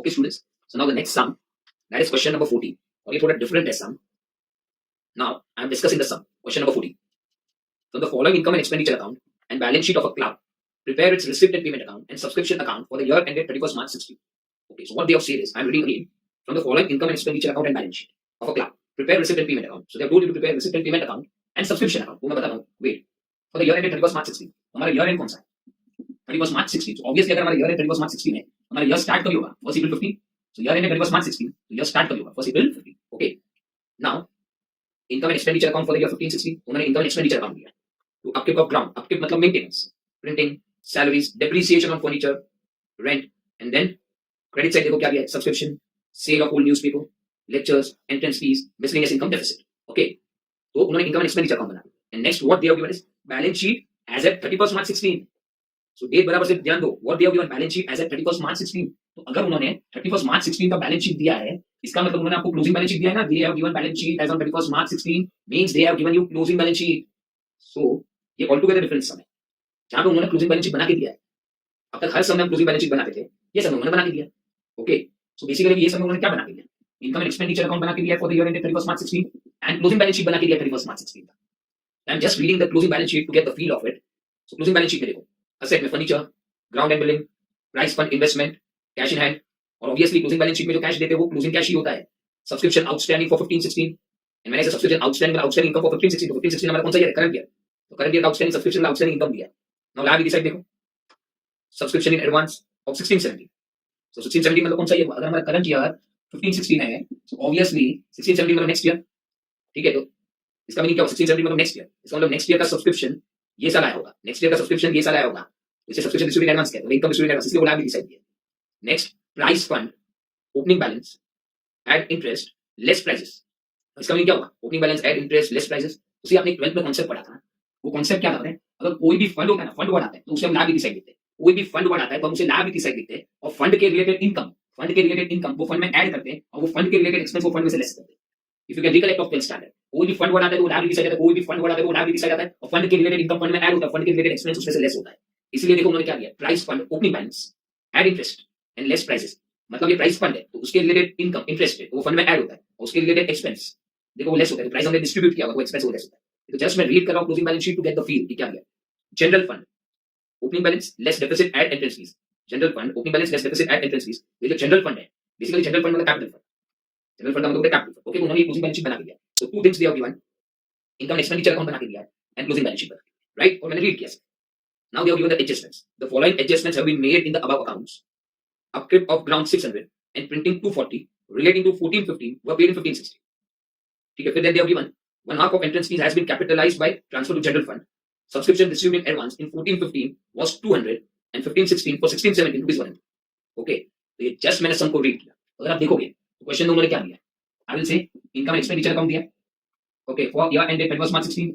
Okay, students. So now the next sum, that is question number 14. और ये थोड़ा different है sum. Now I am discussing the sum. Question number 14. From the following income and expenditure account and balance sheet of a club, prepare its receipt and payment account and subscription account for the year ended 31st March 16. Okay, so what they have said is, I am reading again. From the following income and expenditure account and balance sheet of a club, prepare receipt and payment account. So they have told you to prepare receipt and payment account and subscription account. वो मैं बताता हूँ. Wait. For the year ended 31st March 16. हमारा year end कौन सा है? 31st March 16. So obviously अगर हमारा year end 31st March 16 है, हमारा year start कभी होगा? 1st April 15. So year ended 31st March 16. So year start कभी होगा? 1st April 15. Okay. Now income and expenditure account for the year 15-16. उन्होंने income and expenditure account दिया. तो upkeep of ground. Upkeep मतलब maintenance, printing, salaries, depreciation on furniture, rent, and then credit side देखो क्या दिया है? Subscription, sale of old newspaper, lectures, entrance fees, miscellaneous income deficit. Okay. तो उन्होंने income and expenditure account बनाया. And next what they have given is balance sheet as at 31st March 16. So date बराबर से ध्यान दो. What they have given balance sheet as at 31st March 16. तो अगर उन्होंने 31st March 16 का balance sheet दिया है, इसका मतलब उन्होंने आपको क्लोजिंग बैलेंस शीट दिया है ना. They have given balance sheet as on 31st March 16 means they have given you closing balance sheet. So ये ऑल टुगेदर डिफरेंट सम है. जहां पे उन्होंने क्लोजिंग बैलेंस शीट बना के दिया है, अब तक हर समय हम क्लोजिंग बैलेंस शीट बनाते थे, ये समय उन्होंने बना के दिया. ओके, सो बेसिकली ये समय उन्होंने क्या बना के दिया? इनकम एंड एक्सपेंडिचर अकाउंट बना के दिया for the year ended 31st March 16 and closing balance sheet बना के दिया 31st March 16 का. I am just reading the closing balance sheet to get the feel of it. So closing balance sheet में देखो, asset में furniture, ground and building, prize fund, investment, cash in hand, और obviously closing balance sheet में जो cash देते हैं वो closing cash ही होता है. सब्सक्रिप्शन आउटस्टैंडिंग फॉर 15-16 एंड मैंने सब्सक्रिप्शन आउटस्टैंडिंग इनकम फॉर 15-16. तो 15-16 हमारा कौन सा ईयर है? Current year. तो करंट ईयर का आउटस्टैंडिंग सब्सक्रिप्शन आउटस्टैंडिंग इनकम दिया है. नाउ लाइबिलिटी साइड देखो, सब्सक्रिप्शन इन एडवांस ऑफ 16-17. सो 16-17 मतलब कौन सा ईयर हुआ? अगर हमारा करंट ईयर 15-16 है, सो ऑब्वियसली 16-17 मतलब नेक्स्ट ईयर. ठीक है, तो इसका मीनिंग क्या होगा? 16-17 मतलब नेक्स्ट ईयर. इसका मतलब नेक्स्ट ईयर का सब्सक्रिप्शन ये साल आया होगा. नेक्स्ट ईयर का सब्सक्रिप्शन ये साल आया होगा. इसे सब्सक्रिप्शन डिस्ट्रीब्यूट एडवांस कहते हैं, इनकम डिस्ट्रीब्यूट एडवांस, इसलिए वो लायबिलिटी साइड है. Next prize fund, opening balance add interest less prizes. इसका मीनिंग क्या होगा? Opening balance add interest less prizes. उसे आपने 12th में कांसेप्ट पढ़ा था. वो कांसेप्ट क्या था? अगर कोई भी फंड होता है ना, फंड वर्ड आता है तो उसे हम लायबिलिटी साइड लिखते हैं. कोई भी फंड वर्ड आता है तो हम उसे लायबिलिटी साइड लिखते हैं, और फंड के रिलेटेड इनकम वो फंड में ऐड करते हैं, और वो फंड के रिलेटेड एक्सपेंस वो फंड में से लेस करते हैं. If you can recollect of 12th standard, कोई भी फंड वर्ड आता है तो वो लायबिलिटी साइड आता है, कोई भी फंड वर्ड आता है वो लायबिलिटी साइड आता है, और फंड के रिलेटेड इनकम फंड में ऐड होता है, फंड के रिलेटेड एक्सपेंस उसमें से लेस होता है. इसलिए देखो उन्होंने क्या दिया? Prize fund, opening balance add interest and less prizes. मतलब ये प्राइस फंड है तो उसके रिलेटेड इनकम इंटरेस्ट है वो फंड में ऐड होता है, और उसके रिलेटेड एक्सपेंस देखो वो लेस होता है. प्राइस हमने डिस्ट्रीब्यूट किया होगा, वो एक्सपेंस वो लेस होता है. तो जस्ट मैं रीड कर रहा हूं closing balance sheet to get the feel कि क्या दिया. General fund, opening balance less deficit add entrance fees. General fund, opening balance less deficit add entrance fees. ये जो जनरल फंड है, बेसिकली जनरल फंड मतलब कैपिटल फंड. जनरल फंड का मतलब capital fund. Okay, उन्होंने क्लोजिंग बैलेंस शीट बना के दिया. So two things they have given, income expenditure account बना के दिया है एंड क्लोजिंग बैलेंस शीट बना के दिया, राइट? और मैंने रीड किया. Now they have given the adjustments. The following adjustments have been made in the above accounts. Upkeep of ground 600 and printing 240 relating to 14-15 were paid in 15-16. ठीक है, फिर then they have given 1/2 of entrance fees has been capitalized by transfer to general fund. Subscription received in advance in 14-15 was 200 and 15-16 for 16-17 rupees 100. Okay, तो ये just मैंने सम को read किया. अगर आप देखोगे तो क्वेश्चन में उन्होंने क्या दिया? I will say income and expenditure account दिया. Okay, for year ended 31st March 16.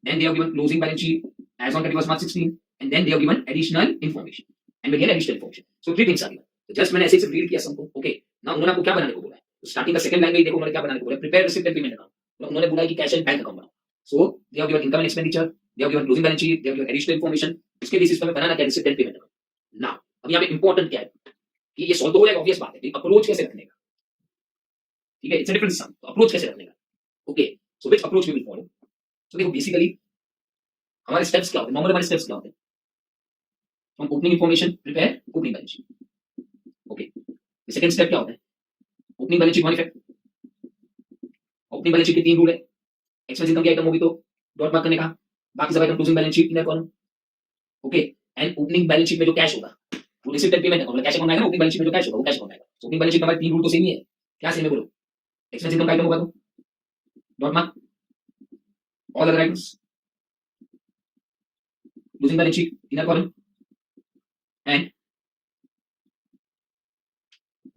Then they have given closing balance sheet as on 31st March 16. And then they have given additional information. And again additional information. So three things are given. So just मैंने ऐसे ही read किया सबको. Okay. Now उन्होंने आपको क्या बनाने को बोला है? तो स्टार्टिंग का सेकंड लाइन में देखो उन्होंने क्या बनाने को बोला है? Prepare receipt and payment account. उन्होंने बोला कि कैश एंड बैंक अकाउंट बनाओ. So they have given income and expenditure, they have given closing balance sheet, they have given additional information. इसके बेसिस पर बनाना क्या? Receipt and payment account. Now अब यहाँ पे इंपॉर्टेंट क्या है कि ये सॉल्व तो हो जाएगा, ऑब्वियस बात है. अप्रोच कैसे रखने का? ठीक है, इट्स अ डिफरेंट सम. तो अप्रोच कैसे रखने का? Okay, so which approach we will follow? तो देखो बेसिकली हमारे स्टेप्स क्या होते हैं? नॉर्मल हमारे स्टेप्स क्या होते हैं? From opening information, prepare opening balance sheet. Okay. The second step क्या होता है? Opening balance sheet one effect. Opening balance sheet के 3 रूल है. Expense income की आइटम होगी तो डॉट मार्क करने का. बाकी सब item closing balance sheet inner column. Okay. And opening balance sheet में जो कैश होगा वो receipt and payment account, cash account आएगा. ओपनिंग बैलेंस शीट में जो कैश होगा वो कैश अकाउंट आएगा. ओपनिंग बैलेंस शीट में हमारे 3 रूल तो सेम ही है. क्या सेम है बोलो? एक्सपेंस इनकम का आइटम होगा तो dot mark. All other items closing balance sheet inner column. And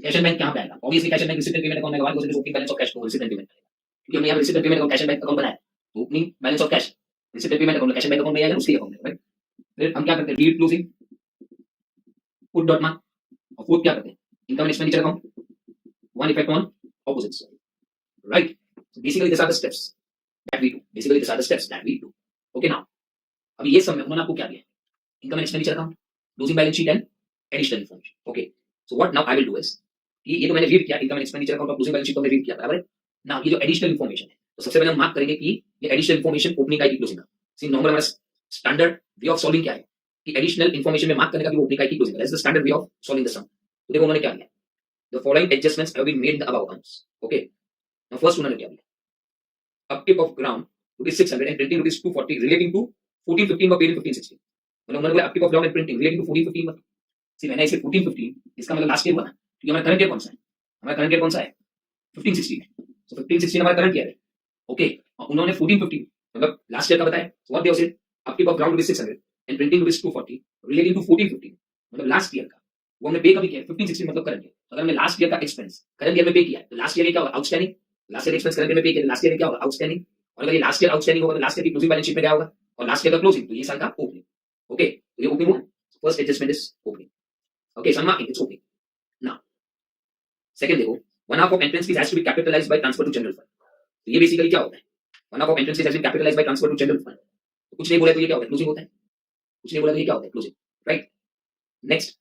cash and bank कहां पे आएगा? Obviously cash and bank receipt and payment account में आएगा. Because opening balance of cash को रिसीप्ट एंड पेमेंट करेगा. क्योंकि हमने यहां receipt and payment account cash and bank account बनाया. तो opening balance of cash receipt and payment account cash and bank account में आएगा, उसके अकाउंट में, राइट? फिर हम क्या करते हैं? Read closing, put dot mark, और फोर्थ क्या करते हैं? Income and expenditure account, one effect on opposites, right? So basically this are the steps that we do. Okay, now अब ये सब में उन्होंने आपको क्या दिया? Income and expenditure account, closing balance sheet and additional information. Okay, so what now I will do is कि ये तो मैंने रीड किया, इनकम एंड एक्सपेंडिचर अकाउंट और क्लोजिंग बैलेंस शीट तो मैंने रीड किया, बराबर है। नाउ ये जो एडिशनल इन्फॉर्मेशन है, तो सबसे पहले हम मार्क करेंगे कि ये एडिशनल इन्फॉर्मेशन ओपनिंग का है कि क्लोजिंग का। सी नॉर्मल हमारा स्टैंडर्ड वे ऑफ सॉल्विंग क्या है कि एडिशनल इन्फॉर्मेशन में मार्क करने का कि वो ओपनिंग का है कि क्लोजिंग का। That's the standard way of solving the sum. तो देखो उन्होंने क्या किया, the following adjustments have been made in the above accounts. Okay, now first उन्होंने क्या किया, upkeep of ground rupees 600 and printing rupees 240 relating to 1415 or paid in 1516। मतलब उन्होंने बोला upkeep of ground and printing relating to 1415 मतलब सी मैंने इसे 1415 इसका मतलब लास्ट ईयर हुआ ना, क्योंकि हमारा करंट ईयर कौन सा है, हमारा करंट ईयर कौन सा है 1516 है। सो 1516 हमारा करंट ईयर है। ओके, और उन्होंने 1415 मतलब लास्ट ईयर का बताया। So what they said, upkeep of ground rupees 600 and printing rupees 240 relating to 1415 मतलब लास्ट ईयर का, वो हमने पे कभी किया 1516 मतलब करंट ईयर। अगर हमने लास्ट ईयर का एक्सपेंस करंट ईयर में पे किया तो लास्ट ईयर क्या होगा, outstanding. Last year expense current year में पे किया, लास्ट ईयर क्या होगा, आउटस्टैंडिंग। और अगर ये लास्ट ईयर आउटस्टैंडिंग होगा तो लास्ट ईयर की क्लोजिंग बैलेंस शीट में क्या होगा, और लास्ट ईयर का क्लोजिंग तो ये साल का ओपनिंग। ओके, तो ये ओपनिंग हुआ, first adjustment is opening. Okay, sun marking it's opening. Now second देखो, one half of entrance fees has to be capitalised by transfer to general fund. तो ये बेसिकली क्या होता है, one half of entrance fees has been capitalised by transfer to general fund. तो कुछ नहीं बोला तो ये क्या होता है, क्लोजिंग होता है। कुछ नहीं बोला तो ये क्या होता है, closing, right. Next,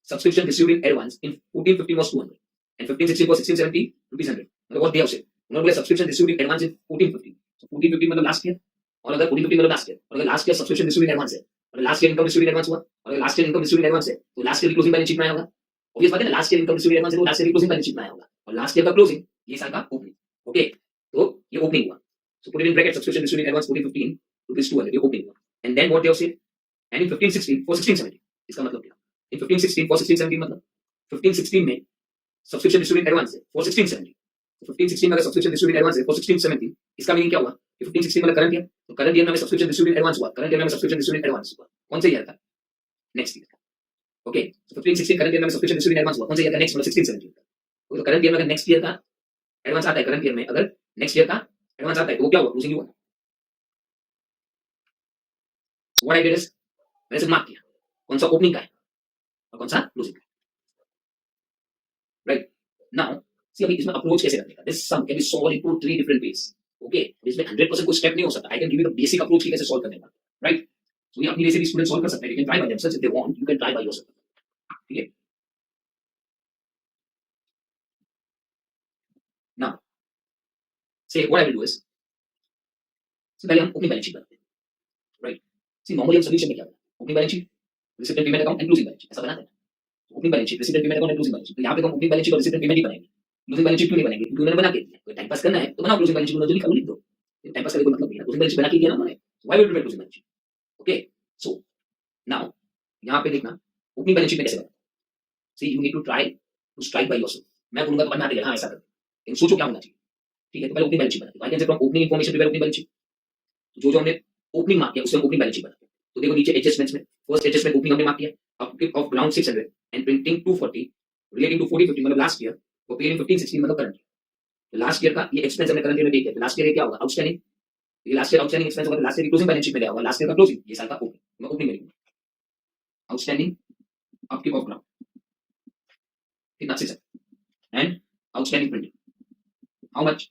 subscription received in advance in 1415 was 200 and 1516 was 1670 rupees 100 मतलब what they have said, उन्होंने बोला subscription received in advance in 1415। तो 1415 मतलब लास्ट ईयर, और अगर 1415 मतलब लास्ट ईयर, और अगर last year subscription received in advance है और last year income received in advance हुआ, और अगर last year income received in advance है तो लास्ट ईयर की क्लोजिंग बैलेंस शीट में आया होगा। ऑब्वियस बात है ना, last year income received in advance है तो लास्ट ईयर की क्लोजिंग बैलेंस शीट में आया होगा, और लास्ट ईयर का क्लोजिंग ये साल का ओपनिंग। ओके, तो ये ओपनिंग हुआ। So put it in bracket, subscription received in advance 1415 rupees 200 ये ओपनिंग हुआ। And then what they have said, and in 1516 for 1670 इसका मतलब क्या, इन 1516 फॉर 1670 मतलब 1516 में सब्सक्रिप्शन रिसीव्ड इन एडवांस है फॉर 1670, 1516 में अगर सब्सक्रिप्शन रिसीव्ड इन एडवांस है फॉर 1670 इसका मीनिंग क्या हुआ कि 1516 मतलब करंट ईयर, तो करंट ईयर में सब्सक्रिप्शन रिसीव्ड इन एडवांस हुआ, करंट ईयर में सब्सक्रिप्शन रिसीव्ड इन एडवांस हुआ कौन से ईयर का, नेक्स्ट ईयर। ओके, तो 1516 करंट ईयर में सब्सक्रिप्शन रिसीव्ड इन एडवांस हुआ कौन से ईयर का, नेक्स्ट मतलब 1670 का। तो करंट ईयर में अगर नेक्स्ट ईयर का एडवांस आता है, करंट ईयर में अगर नेक्स्ट ईयर का एडवांस आता है तो वो क्या हुआ, क्लोजिंग हुआ। व्हाट आई डिड इज मैंने सिर्फ मार्क किया कौन सा ओपनिंग का है और कौन सा क्लोजिंग का, राइट। नाउ सी अभी इसमें अप्रोच कैसे करने का, this sum can be solve into 3 different ways. Okay, इसमें 100% कोई स्टेप नहीं हो सकता, I can give you the basic approach की कैसे सॉल्व करने का, राइट। सो ये अपनी वजह से भी स्टूडेंट सॉल्व कर सकते हैं, you can try by themselves if they want, you can try by yourself, ठीक है। Now say what I will do is, so पहले हम ओपनिंग बैलेंस शीट बनाते हैं, राइट। सी नॉर्मली हम सॉल्यूशन में क्या करते हैं, opening balance sheet, receipt and payment account and closing balance sheet ऐसा बनाते हैं। Opening balance sheet, receipt and payment account and closing balance sheet, तो यहां पे हम ओपनिंग बैलेंस शीट और रिसीप्ट एंड पेमेंट ही बनाएंगे, क्लोजिंग बैलेंस शीट क्यों नहीं बनाएंगे, क्योंकि उन्होंने बना के दिया, तो टाइम पास करना है तो बनाओ क्लोजिंग बैलेंस शीट, उन्होंने जो लिखा वो लिख दो, टाइम पास करने का कोई मतलब नहीं है, क्लोजिंग बैलेंस शीट बना के दिया ना उन्होंने, why would we closing balance sheet. Okay, so now यहां पे देखना ओपनिंग बैलेंस शीट में कैसे बनाते हैं। See you need to try to strike by yourself, मैं बोलूंगा तो बना देगा हां ऐसा कर, लेकिन सोचो क्या होना चाहिए, ठीक है। तो पहले ओपनिंग बैलेंस शीट बनाते हैं, I can say from opening information prepare opening balance sheet, जो जो हमने ओपनिंग मार्क किया उससे हम ओपनिंग बैलेंस शीट बनाते हैं। तो देखो नीचे एडजस्टमेंट्स में फर्स्ट एडजस्टमेंट ओपनिंग हमने मार्क किया, upkeep of ground 600 and printing 240 relating to 4050 मतलब लास्ट ईयर, वो पेड इन 1516 मतलब करंट ईयर। लास्ट ईयर का ये एक्सपेंस हमने करंट ईयर में पे किया, तो लास्ट ईयर क्या होगा, आउटस्टैंडिंग। ये लास्ट ईयर आउटस्टैंडिंग एक्सपेंस होगा तो लास्ट ईयर की क्लोजिंग बैलेंस शीट में क्या होगा, लास्ट ईयर का क्लोजिंग ये साल का ओपनिंग, मैं ओपनिंग में लिखूंगा आउटस्टैंडिंग अपकेप ऑफ ग्राउंड कितना 600 and outstanding printing how much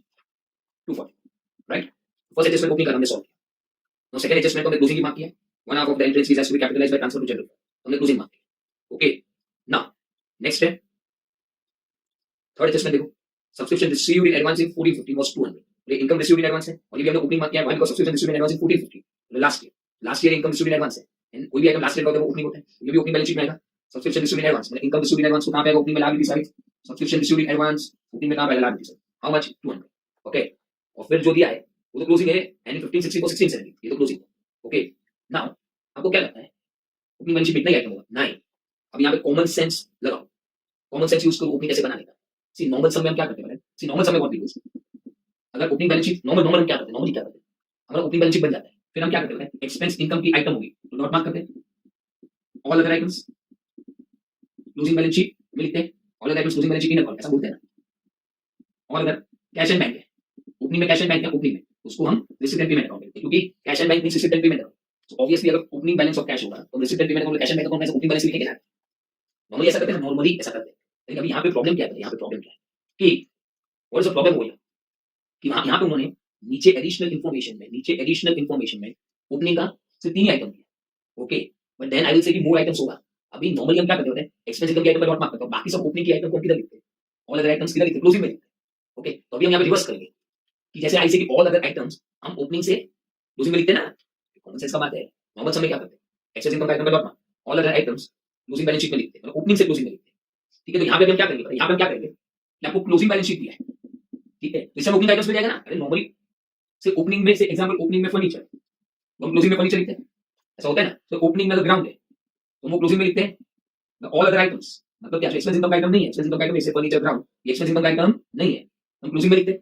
240, right. First adjustment opening का हमने सॉल्व किया। नो सेकंड एडजस्टमेंट को हमने क्लोजिंग की मार्क किया, one half of the entrance fees has to be capitalised by transfer to general, हमने closing mark किया। Okay, now next है थर्ड एडजस्टमेंट, देखो subscription received in advance in 1415 was 200, ये income received in advance है और ये भी हमने ओपनिंग मार्क किया, why because subscription received in advance in 1415 last year income received in advance है, एंड कोई भी आइटम लास्ट ईयर का होता है वो ओपनिंग होता है, ये भी ओपनिंग बैलेंस शीट में आएगा। सब्सक्रिप्शन रिसीव्ड इन एडवांस मतलब इनकम रिसीव्ड इन एडवांस को कहां पे आएगा, ओपनिंग में लाएगी side, subscription received in advance opening में कहां पे आएगा, लाएगी साइड, हाउ मच 200। ओके, और फिर जो दिया है वो तो क्लोजिंग है, एंड 1560 को 1670 ये तो क्लोजिंग है। ओके, नाउ आपको क्या लगता है ओपनिंग बैलेंस शीट में इतना ही आइटम होगा, नहीं। अब यहां पे कॉमन सेंस लगाओ, कॉमन सेंस यूज करो ओपनिंग कैसे बनाने का। सी नॉर्मल सम में हम क्या करते हैं, सी नॉर्मल सम में व्हाट वी यूज, अगर opening balance sheet normal normal हम क्या करते हैं, नॉर्मली क्या करते हैं, हमारा ओपनिंग बैलेंस शीट बन जाता है, फिर हम क्या करते हैं, एक्सपेंस इनकम की आइटम होगी तो डॉट मार्क करते हैं, all other items closing balance sheet में लिखते हैं, all other items closing balance sheet in account ऐसा बोलते हैं ना, all other cash and bank है, ओपनिंग में कैश एंड बैंक है, ओपनिंग में उसको हम रिसीप्ट एंड पेमेंट अकाउंट कहते हैं, क्योंकि cash and bank means receipt and payment account. तो ऑब्वियसली अगर ओपनिंग बैलेंस ऑफ कैश होगा तो receipt and payment account cash and bank account में से ओपनिंग बैलेंस लिखेंगे ना, नॉर्मली ऐसा करते हैं, नॉर्मली ऐसा करते हैं। लेकिन अभी यहाँ पे प्रॉब्लम क्या है, यहाँ पे प्रॉब्लम क्या है कि व्हाट इज द प्रॉब्लम, वो कि वहां यहाँ पे उन्होंने नीचे एडिशनल इन्फॉर्मेशन में ओपनिंग का सिर्फ 3 ही आइटम दिया। Okay, but then I will say कि मोर आइटम्स होगा। अभी नॉर्मली हम क्या करते होते हैं, एक्सपेंस इनकम के आइटम पर डॉट मार्क करते हैं, बाकी सब ओपनिंग की आइटम को किधर लिखते हैं, ऑल अदर आइटम्स किधर लिखते क्लोजिंग में लिखते। ओके, तो अभी हम यहाँ पे रिवर्स करेंगे कि जैसे आई से कि ऑल अदर आइटम्स हम ओपनिंग से क्लोजिंग में लिखते हैं ना, कॉमन सेंस का बात है। नॉर्मल समय क्या करते हैं, एक्सेस इनकम का आइटम का dot all other items closing balance sheet में लिखते हैं, मतलब ओपनिंग से क्लोजिंग में लिखते हैं। ठीक है, तो यहाँ पे हम क्या करेंगे, यहाँ पे हम क्या करेंगे कि आपको क्लोजिंग बैलेंस शीट दिया है, ठीक है, तो इसमें ओपनिंग आइटम्स में जाएगा ना। अरे नॉर्मली से ओपनिंग में से एग्जांपल ओपनिंग में फर्नीचर, तो हम क्लोजिंग में फर्नीचर लिखते हैं, ऐसा होता है ना। तो ओपनिंग में ग्राउंड है तो वो क्लोजिंग में लिखते हैं ऑल अदर आइटम्स, मतलब क्या एक्सपेंस इनकम का आइटम नहीं है, एक्सपेंस इनकम का आइटम जैसे फर्नीचर ग्राउंड, ये एक्सपेंस इनकम का आइटम नहीं है, हम क्लोजिंग में लिखते हैं।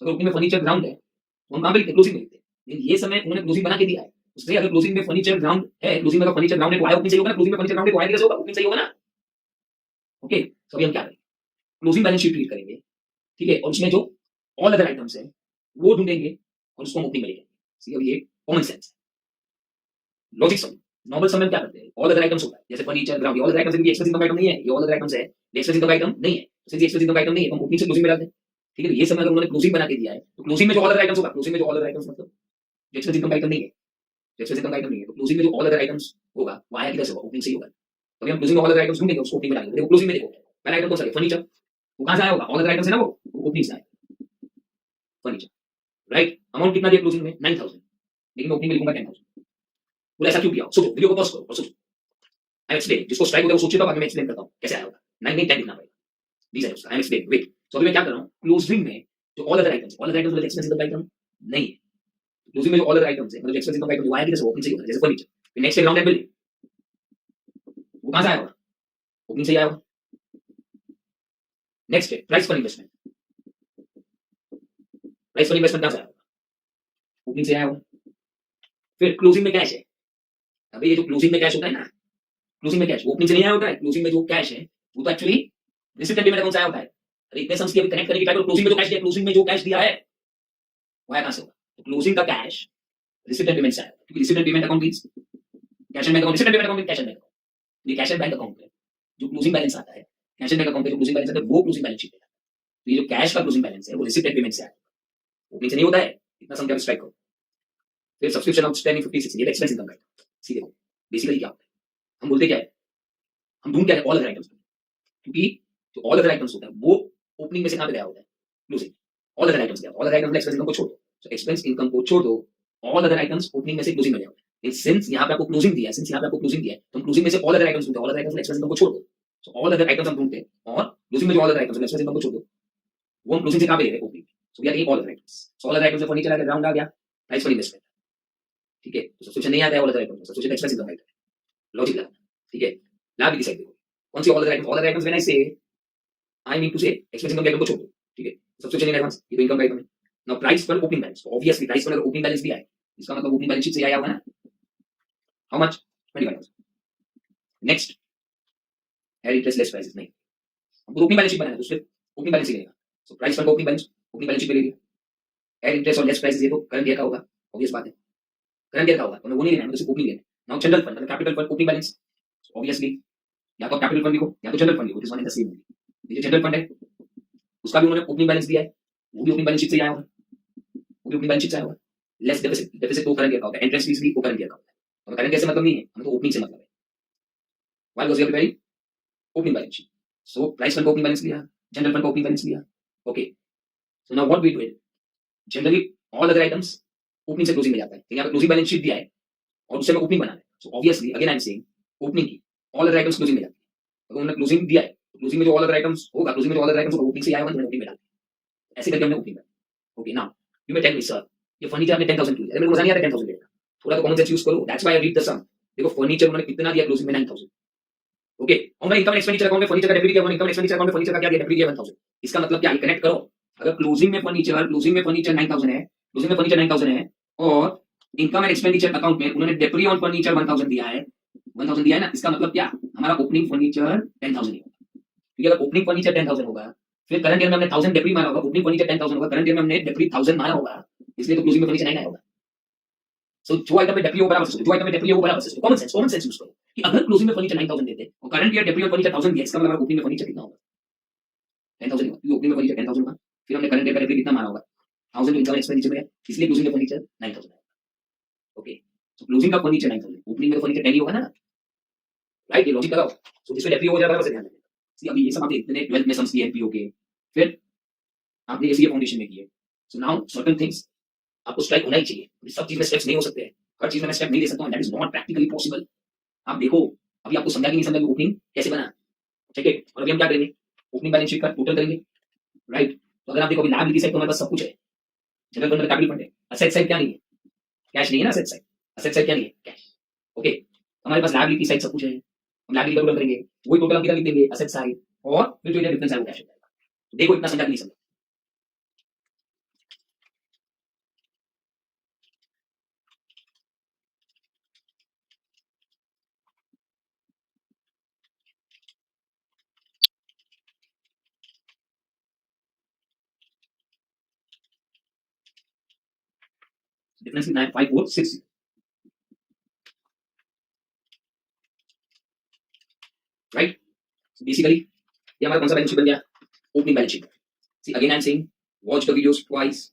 तो ओपनिंग में फर्नीचर ग्राउंड है तो हम कहां पे लिखते हैं, क्लोजिंग में लिखते हैं। लेकिन ये समय उन्होंने क्लोजिंग बना के दिया है, उससे अगर क्लोजिंग में फर्नीचर ग्राउंड है, क्लोजिंग में फर्नीचर ग्राउंड है तो आया ओपनिंग सही होगा ना, क्लोजिंग में फर्नीचर ग्राउंड है तो आया कैसे होगा, ओपनिंग सही होगा ना। ओके, तो अभी हम क्या करेंगे, क्लोजिंग बैलेंस शीट रीड करेंगे, ठीक है, और उसमें जो ऑल अदर आइटम्स है वो ढूंढेंगे और उसको हम ओपनिंग में लिखेंगे। सी अब ये कॉमन सेंस लॉजिक समझ। नॉर्मल समय में क्या करते हैं, ऑल अदर आइटम्स होता है, जैसे furniture ground, all other items expense income item नहीं है, ये ऑल अदर आइटम्स है, एक्सपेंस इनकम आइटम नहीं है, सिंस एक्सपेंस इनकम आइटम नहीं है तो हम ओपनिंग से क्लोजिंग में डालते हैं। ठीक है, तो ये समय अगर उन्होंने क्लोजिंग बना के दिया है तो क्लोजिंग में जो ऑल अदर आइटम्स होगा, क्लोजिंग में जो ऑल अदर आइटम्स मतलब एक्सपेंस इनकम आइटम नहीं है, एक्सपेंस इनकम आइटम नहीं है, तो क्लोजिंग में जो ऑल अदर आइटम्स होगा वो आया किधर से होगा, ओपनिंग से ही होगा। तो हम क्लोजिंग में ऑल अदर आइटम्स ढूंढेंगे, उसको ओपनिंग में डालेंगे। देखो क्लोजिंग में देखो पहला आइटम कौन सा है, फर्नीचर, वो कहां से आया होगा, ऑल अदर आइटम्स है ना, वो ओपनिंग से आया फर्नीचर, राइट। अमाउंट कितना दिया क्लोजिंग में 9000, लेकिन ओपनिंग में लिखूंगा 10000। बोला ऐसा क्यों किया, सोचो, वीडियो को पॉज करो और सोचो। आई एक्सप्लेन, जिसको स्ट्राइक होगा वो सोचिए, तो बाद में एक्सप्लेन करता हूं कैसे आया होगा। 9 नहीं 10 लिखना पड़ेगा, दीस है उसका। I explain, wait. सो अभी मैं क्या कर रहा हूं, क्लोजिंग में जो ऑल अदर आइटम्स मतलब एक्सपेंस इनकम आइटम नहीं है, क्लोजिंग में जो ऑल अदर आइटम्स है मतलब एक्सपेंस इनकम आइटम वो आया कि जैसे ओपनिंग से ही होगा, जैसे फर्नीचर। फिर नेक्स्ट ग्राउंड है बिल्डिंग, वो कहां से आया होगा, ओपनिंग से ही आया होगा। नेक्स्ट है price for investment, price for investment कहां से आया होगा, ओपनिंग से आया होगा। फिर क्लोजिंग में कैश है, अभी ये जो क्लोजिंग में कैश होता है ना, क्लोजिंग में कैश ओपनिंग से नहीं आया होता है, क्लोजिंग में जो कैश है वो तो actually receipt and payment account से आया होता है। अरे इतने सम्स की अभी कनेक्ट करने की ट्राई करो, क्लोजिंग में जो कैश दिया, क्लोजिंग में जो कैश दिया है वो आया कहां से होगा, तो क्लोजिंग का कैश रिसिप्ट एंड पेमेंट से आया, क्योंकि receipt and payment account means cash and bank account, receipt and payment account cash and bank account. ये कैश एंड बैंक अकाउंट है जो क्लोजिंग बैलेंस आता है, कैश एंड बैंक अकाउंट पे जो क्लोजिंग बैलेंस आता है वो क्लोजिंग बैलेंस शीट है। तो ये जो कैश का क्लोजिंग बैलेंस है वो रिसिप्ट एंड पेमेंट से आया, ओपनिंग से नहीं होता है। इतना सम क्या स्ट्राइक करो। फिर सब्सक्रिप्शन आउटस्टैंडिंग 56, ये एक्सपेंस इनकम है। सीधे देखो बेसिकली क्या होता है, हम बोलते क्या है, हम ढूंढ क्या है ऑल अदर आइटम्स, क्योंकि जो ऑल अदर आइटम्स होता है वो ओपनिंग में से कहां पे गया होता है, क्लोजिंग। ऑल अदर आइटम्स गया, all other items expense income को छोड़ दो, तो एक्सपेंस इनकम को छोड़ दो, ऑल अदर आइटम्स ओपनिंग में से क्लोजिंग में गया होता है। सिंस यहां पे आपको क्लोजिंग दिया है, सिंस यहां पे आपको क्लोजिंग दिया है तो हम क्लोजिंग में से ऑल अदर आइटम्स ढूंढते हैं, all other items expense income को छोड़ दो, सो ऑल अदर आइटम्स हम ढूंढते हैं और क्लोजिंग में जो all other items expense income को छोड़ दो वो हम क्लोजिंग से कहां पे ले रहे हैं, opening. So we are taking all other items, so all other items से फर्नीचर आ गया, ग्राउंड आ गया, प्राइस फॉर इन्वेस्टमेंट, ठीक है, तो सब्सक्रिप्शन नहीं आता है all other items, subscription expense income item, logic लगाना, ठीक है। लाभ डिसाइड देखो कौन सी all other items, all other items when I say I mean to say expense income item को छोड़ दो, ठीक है, सब्सक्रिप्शन इन एडवांस ये तो इनकम आइटम है। नाउ प्राइस पर ओपनिंग बैलेंस, ऑब्वियसली प्राइस पर अगर ओपनिंग बैलेंस भी आए इसका मतलब ओपनिंग बैलेंस शीट से आया होगा ना, how much 25000। Next add interest less prizes, नहीं हमको ओपनिंग बैलेंस शीट बनाना है तो सिर्फ ओपनिंग बैलेंस ही लेगा, सो प्राइस पर ओपनिंग बैलेंस शीट पे ले लिया। एड इंटरेस्ट और लेस प्राइसेस ये तो करंट ईयर का होगा, ऑब्वियस बात है, करंट ईयर का होगा तो वो नहीं लेना है, मुझे सिर्फ ओपनिंग लेना है। नाउ जनरल फंड मतलब capital fund opening balance, obviously या तो कैपिटल फंड लिखो या तो जनरल फंड लिखो, this one is the same. ये जो जनरल फंड है उसका भी उन्होंने ओपनिंग बैलेंस दिया है, वो भी ओपनिंग बैलेंस शीट से आया होगा, वो भी ओपनिंग बैलेंस शीट से आया होगा। लेस डेफिसिट, डेफिसिट तो करंट ईयर का होता है, इंटरेस्ट फीस भी करंट ईयर का होता है, तो करंट ईयर से मतलब नहीं है, हमें तो ओपनिंग से मतलब है। Why because we are preparing opening balance sheet, so prize fund का ओपनिंग बैलेंस लिया, जनरल फंड का ओपनिंग बैलेंस लिया, okay. So now what we do, generally all other items opening से क्लोजिंग में जाता है, लेकिन यहाँ पे क्लोजिंग बैलेंस शीट दिया है और उससे हमें ओपनिंग बनाना है, so obviously again I am saying opening की ऑल अदर आइटम्स क्लोजिंग में जाती है, अगर उन्होंने क्लोजिंग दिया है तो क्लोजिंग में जो ऑल अदर आइटम्स होगा, क्लोजिंग में जो ऑल अदर आइटम्स होगा ओपनिंग से आया होगा तो ओपनिंग में डालते हैं, ऐसे करके हमने ओपनिंग बनाई। Okay, now you may tell me sir ये फर्नीचर आपने 10000 क्यों दिया, मेरे को मजा नहीं आ रहा 10000 देना, थोड़ा तो कॉमन सेंस यूज करो, that's why I read the sum. देखो फर्नीचर उन्होंने कितना दिया क्लोजिंग में 9000, ओके, और मैं इनकम एक्सपेंडिचर अकाउंट में फर्नीचर का डेबिट किया, इनकम एक्सपेंडिचर अकाउंट में फर्नीचर का क्या दिया, डेबिट किया 1000। इसका मतलब क्या है, कनेक्ट करो, अगर क्लोजिंग में फर्नीचर 9000 है, क्लोजिंग में फर्नीचर 9000 है और इनकम एंड एक्सपेंडिचर अकाउंट में उन्होंने डेप्री ऑन फर्नीचर 1000 दिया है, 1000 दिया है ना, इसका मतलब क्या, हमारा ओपनिंग फर्नीचर 10000 ही होगा, क्योंकि अगर ओपनिंग फर्नीचर 10000 होगा फिर करंट ईयर में हमने 1000 डेप्री मारा होगा, ओपनिंग फर्नीचर 10000 होगा, करंट ईयर में हमने डेप्री 1000 मारा होगा, इसलिए तो क्लोजिंग में फर्नीचर 9 आया होगा। सो जो आइटम में डेप्री हो बराबर से, जो आइटम में डेप्री हो बराबर से, कॉमन सेंस यूज करो कि अगर क्लोजिंग में फर्नीचर 9000 देते और करंट ईयर डेप्री ऑन फर्नीचर 1000 दिया, इसका मतलब हमारा ओपनिंग में फर्नीचर कितना होगा, 10000 होगा, क्योंकि ओपनिंग में फर्नीचर 10000 होगा, फिर हमने करंट ईयर का डेप्री कितना मारा होगा 1000 इनकम एक्सपेंडिचर में, इसलिए क्लोजिंग में फर्नीचर 9000 है। ओके, सो क्लोजिंग का फर्नीचर 9000, ओपनिंग में तो फर्नीचर 10 ही होगा ना, राइट, ये लॉजिक लगाओ। सो जिसमें डेप्री हो जाएगा बस ध्यान रखना। सी अभी ये सब आपने इतने 12th में सम्स किए एनपीओ के, फिर आपने जैसे ये फाउंडेशन में की है, सो नाउ सर्टेन थिंग्स आपको स्ट्राइक होना ही चाहिए। सब चीज में स्टेप्स नहीं हो सकते हैं, हर चीज में मैं स्टेप नहीं ले सकता हूँ, that is not practically possible. आप देखो, अभी आपको समझा कि नहीं समझा कि ओपनिंग कैसे बना, ठीक है। और अभी हम क्या करेंगे, ओपनिंग बैलेंस शीट का टोटल करेंगे, राइट। तो अगर आप देखो लाइबिलिटी साइड तो हमारे पास सब कुछ है, जनरल फंड कैपिटल फंड है, असेट साइड क्या नहीं है, कैश नहीं है ना, असेट साइड, असेट साइड क्या नहीं है, कैश। ओके, हमारे पास लाइबिलिटी साइड सब कुछ है, हम लाइबिलिटी का टोटल करेंगे, वही टोटल हम कितना लिख देंगे, असेट साइड, और फिर जो डिफरेंस है वो कैश हो जाएगा। देखो इतना समझा कि नहीं समझा। डिफरेंस कितना है, 5460, राइट। बेसिकली ये हमारा कौन सा बैलेंस शीट बन गया, opening balance sheet. See again I am saying, watch the videos twice,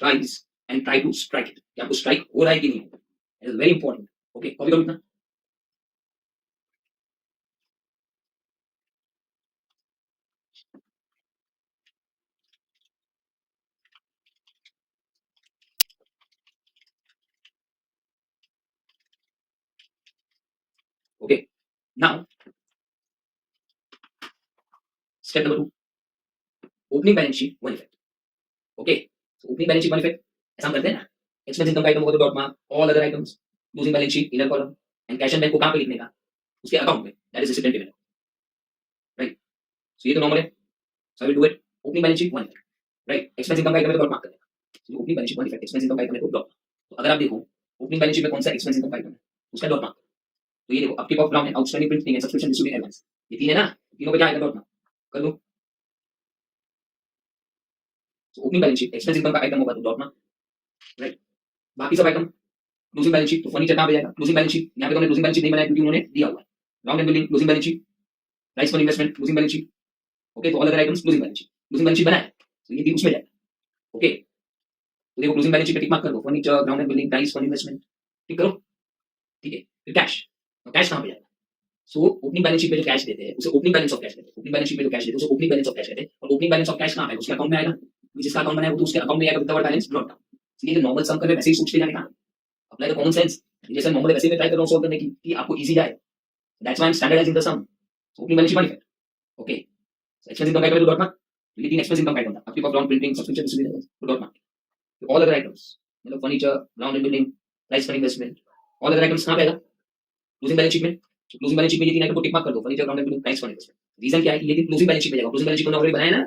thrice and try to strike it, कि आपको स्ट्राइक हो रहा है कि नहीं, it is very important. Okay, copy करो इतना। Okay, now step number 2, opening balance sheet one effect. Okay, so opening balance sheet one effect ऐसा हम करते हैं ना, एक्सपेंस इनकम का आइटम होगा तो dot mark, all other items, closing balance sheet inner column, and cash and bank को कहां पे लिखने का, उसके अकाउंट में, that is resident payment, right. So ये तो नॉर्मल है, so I will do it, opening balance sheet one effect, right. Expense income का आइटम है तो डॉट मार्क करेगा, so opening balance sheet one effect, expense income का item है तो डॉट। तो अगर आप देखो ओपनिंग बैलेंस शीट में कौन सा एक्सपेंस इनकम का आइटम है, उसका डॉट मार्क। तो ये देखो अपकेप ऑफ ग्राउंड है, आउटस्टैंडिंग प्रिंटिंग है, सब्सक्रिप्शन डिस्ट्रीब्यूशन एडवांस, ये तीन है ना, तीनों पे क्या आएगा, डॉट मार्क कर लो। Opening balance sheet expense income का आइटम होगा तो डॉट मार्क, राइट। बाकी सब आइटम, क्लोजिंग बैलेंस शीट तो फर्नीचर कहां पे जाएगा, क्लोजिंग बैलेंस शीट, यहां पे तो हमने क्लोजिंग बैलेंस शीट नहीं बनाया क्योंकि उन्होंने दिया हुआ है, ground and building closing balance sheet, price for investment closing balance sheet. Okay, तो all other items closing balance sheet, closing balance sheet बनाया तो ये भी उसमें जाएगा। ओके, तो देखो क्लोजिंग बैलेंस शीट पे टिक मार्क कर दो, furniture, ground and building, price for investment, tick करो, ठीक है। फिर कैश, तो कैश कहां पे जाएगा, सो ओपनिंग बैलेंस शीट में जो कैश देते हैं उसे ओपनिंग बैलेंस ऑफ कैश कहते हैं, ओपनिंग बैलेंस शीट में जो कैश देते हैं उसे ओपनिंग बैलेंस ऑफ कैश कहते हैं, और ओपनिंग बैलेंस ऑफ कैश कहां है, उसके अकाउंट में आएगा, जिसका अकाउंट बनाया वो तो उसके अकाउंट में आएगा with the word balance drop down. ये नॉर्मल सम करने वैसे ही सोचते जाने का, अप्लाई द कॉमन सेंस, जैसे नॉर्मल वैसे में ट्राई कर रहा हूं सॉल्व करने की कि आपको इजी जाए, that's why I am standardising the same. Opening balance sheet one effect, okay, expense income का डॉट मार्क, ये तीन एक्सपेंस इनकम का आइटम था, आपके पास ground printing subscription distribution dot mark, all other items मतलब furniture, ground and building, price for investment, all other items कहां पे आएगा, क्लोजिंग बैलेंस शीट में। क्लोजिंग बैलेंस शीट में ये तीन आइटम को टिक मार्क कर दो, furniture, ground and building, price for investment. Reason क्या है कि ये तीन क्लोजिंग बैलेंस शीट में जाएगा, क्लोजिंग बैलेंस शीट को ऑलरेडी बनाया ना,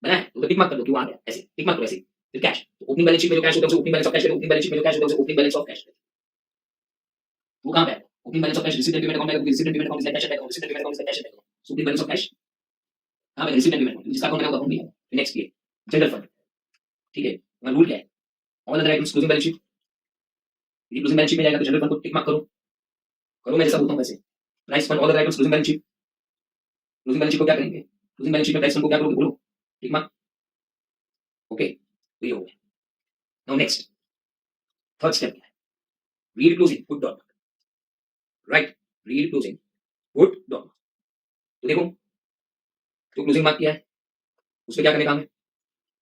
बनाया तो टिक मार्क कर दो कि वो आ गया, ऐसे टिक मार्क करो ऐसे। फिर कैश, तो ओपनिंग बैलेंस शीट में जो कैश होता है उसे opening balance of cash, opening balance sheet में जो कैश होता है उसे ओपनिंग बैलेंस ऑफ कैश, वो कहां पे है, opening balance of cash, received payment account में, received payment account is cash account, received payment account is cash account, so opening balance of cash कहां पे, रिसीव्ड पेमेंट अकाउंट, जिसका account में account नहीं है। नेक्स्ट ये जनरल फंड, ठीक है, और रूल क्या है, all other items closing balance sheet, ये क्लोजिंग बैलेंस शीट में जाएगा तो जनरल फंड को टिक मार्क करो, करो मैं जैसा बोलता हूं वैसे, price fund, all other items closing balance sheet, closing balance sheet को क्या करेंगे, क्लोजिंग बैलेंस शीट में प्राइस फंड को क्या करोगे, बोलो, टिक मार्क। ओके, तो ये हो गया। नाउ नेक्स्ट थर्ड स्टेप क्या है, read closing put dot, right, read closing put dot. तो देखो जो क्लोजिंग मार्क किया है उसमें क्या करने का हमें,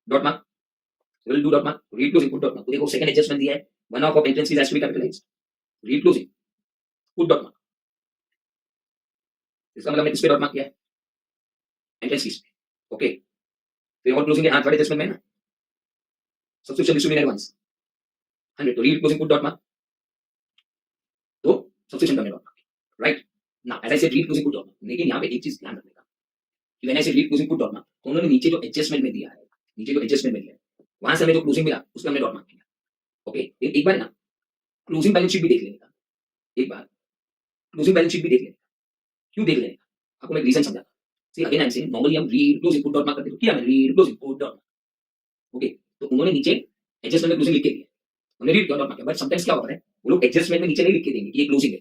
dot mark, will do dot mark, read closing put dot mark. तो देखो सेकंड एडजस्टमेंट दिया है, one of entrance fees has to be capitalised, read closing put dot mark, इसका मतलब मैंने किस पे डॉट मार्क किया है, एंट्रेंस फीस पे। ओके, फिर और क्लोजिंग के हाथ वाले एडजस्टमेंट में ना, सब्सक्रिप्शन डिस्ट्रीब्यूशन एडवांस 100, तो read closing put dot mark, तो सब्सक्रिप्शन करने डॉट मार्क, राइट। ना as I said read closing put dot mark, लेकिन यहाँ पे एक चीज ध्यान रखने का कि when I said read closing put dot mark, तो उन्होंने नीचे जो एडजस्टमेंट में दिया है, नीचे जो एडजस्टमेंट में दिया है वहां से हमें जो क्लोजिंग मिला उसका हमने डॉट मार्क किया। ओके, एक बार ना क्लोजिंग बैलेंस शीट भी देख लेने का, एक बार क्लोजिंग बैलेंस शीट भी देख लेने का, क्यों देख लेने का, आपको मैं रीजन समझाता हूं। See again I am saying, normally हम read closing put dot mark करते हैं, तो क्या मैं read closing put dot mark. Okay, तो उन्होंने नीचे एडजस्टमेंट में क्लोजिंग लिख के दिया, हमने read dot mark, but sometimes क्या होता है वो लोग एडजस्टमेंट में नीचे नहीं लिख के देंगे कि ये क्लोजिंग है,